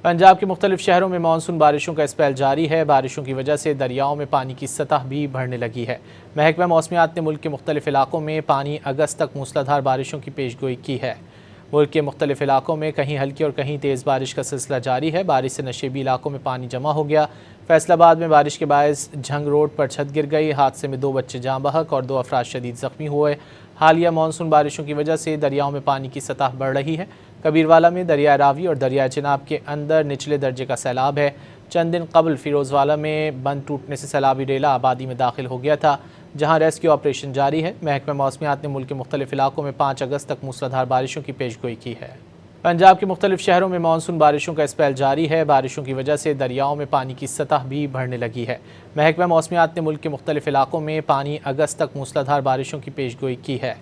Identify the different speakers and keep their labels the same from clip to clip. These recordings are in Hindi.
Speaker 1: पंजाब के मुख्तलिफ शहरों में मानसून बारिशों का स्पेल जारी है। बारिशों की वजह से दरियाओं में पानी की सतह भी बढ़ने लगी है। महकमा मौसमियात ने मुल्क के मुख्तलिफ इलाकों में पानी अगस्त तक मूसलाधार बारिशों की पेशगोई की है। मुल्क के मुख्तलिफ इलाकों में कहीं हल्की और कहीं तेज़ बारिश का सिलसिला जारी है। बारिश से नशेबी इलाकों में पानी जमा हो गया। फैसलाबाद में बारिश के बायस झंग रोड पर छत गिर गई। हादसे में 2 बच्चे जाँ बहक और 2 अफराद शदीद ज़ख्मी हुए। हालिया मानसून बारिशों की वजह से दरियाओं में पानी की सतह बढ़ रही है। कबीरवाला में दरिया रावी और दरिया चिनाब के अंदर निचले दर्जे का सैलाब है। चंद दिन कबल फिरोजवाला में बंद टूटने से सैलाबी रेला आबादी में दाखिल हो गया था, जहां रेस्क्यू ऑपरेशन जारी है। महकमा मौसमियात ने मुल्क के मुख्तलिफ इलाकों में 5 अगस्त तक मूसलाधार बारिशों की पेशगोई की है। पंजाब के मुख्तलिफ शहरों में मानसून बारिशों का स्पेल जारी है। बारिशों की वजह से दरियाओं में पानी की सतह भी बढ़ने लगी है। महकमा मौसमियात ने मुल्क के मुख्तलिफ इलाकों में पानी अगस्त तक मूसलाधार बारिशों की पेशगोई की है।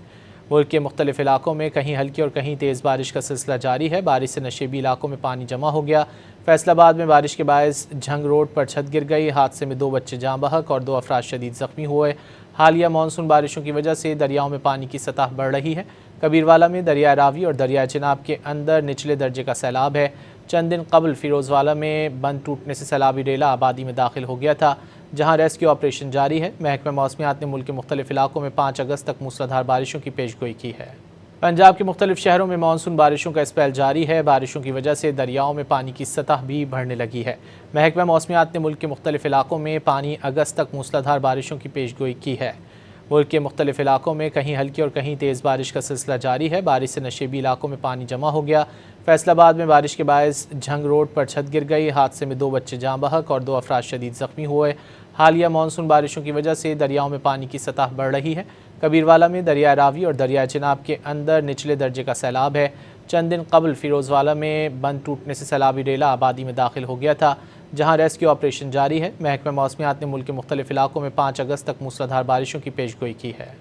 Speaker 1: मुल्क के मुख्तलिफ इलाकों में कहीं हल्की और कहीं तेज़ बारिश का सिलसिला जारी है। बारिश से नशेबी इलाकों में पानी जमा हो गया। फैसलाबाद में बारिश के बायस झंग रोड पर छत गिर गई। हादसे में 2 बच्चे जाँ बहक और 2 अफराद शदीद ज़ख्मी हुए। हालिया मानसून बारिशों की वजह से दरियाओं में पानी की सतह बढ़ रही है। कबीरवाला में दरिया रावी और दरिया चिनाब के अंदर निचले दर्जे का सैलाब है। चंद दिन कबल फिरोजवाला में बंद टूटने से सैलाबी रेला आबादी में दाखिल हो गया था, जहां रेस्क्यू ऑपरेशन जारी है। महकमा मौसमियात ने मुल्क के मुख्तलिफ इलाकों में 5 अगस्त तक मूसलाधार बारिशों की पेशगोई की है। पंजाब के मुख्तलिफ शहरों में मानसून बारिशों का स्पेल जारी है। बारिशों की वजह से दरियाओं में पानी की सतह भी बढ़ने लगी है। महकमा मौसमियात ने मुल्क के मुख्तलिफ इलाकों में पानी अगस्त तक मूसलाधार बारिशों की पेशगोई की है। मुल्क के मुख्तलिफ इलाकों में कहीं हल्की और कहीं तेज़ बारिश का सिलसिला जारी है। बारिश से नशेबी इलाकों में पानी जमा हो गया। फैसलाबाद में बारिश के बायस झंग रोड पर छत गिर गई। हादसे में 2 बच्चे जाँ बहक और 2 अफराद शदीद ज़ख्मी हुए। हालिया मानसून बारिशों की वजह से दरियाओं में पानी की सतह बढ़ रही है। कबीरवाला में दरिया रावी और दरिया चिनाब के अंदर निचले दर्जे का सैलाब है। चंद दिन कबल फिरोजवाला में बंद टूटने से सैलाबी रेला आबादी में दाखिल हो गया था, जहां रेस्क्यू ऑपरेशन जारी है। महकमा मौसमियात ने मुल्क के मुख्तलिफ इलाकों में 5 अगस्त तक मूसलाधार बारिशों की पेशगोई की है।